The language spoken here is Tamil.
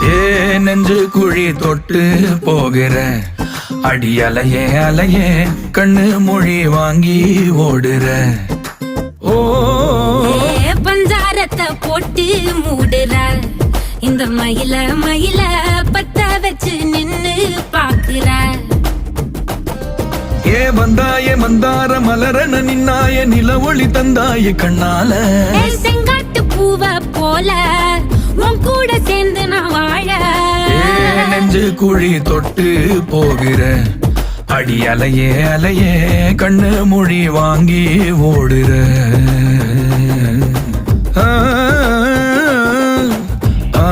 ஏ நெஞ்சு குழி தொட்டு போகிற அடி அலையே அலையே கண்ணு மொழி வாங்கி ஓடுற. ஓ பஞ்சாரத்தை போட்டு மூடுற இந்த மயில மயில பத்த வச்சு நின்னு பாக்குற. ஏ வந்தாய மந்தார மலரன நின்னாய நில ஒளி தந்தாய கண்ணால. செங்காட்டு பூவ போல உன் கூட சேர்ந்து நான் வாழ. நெஞ்சு குழி தொட்டு போகிற அடி அலையே அலையே கண்ணு மொழி வாங்கி ஓடுற. ஆ ஆ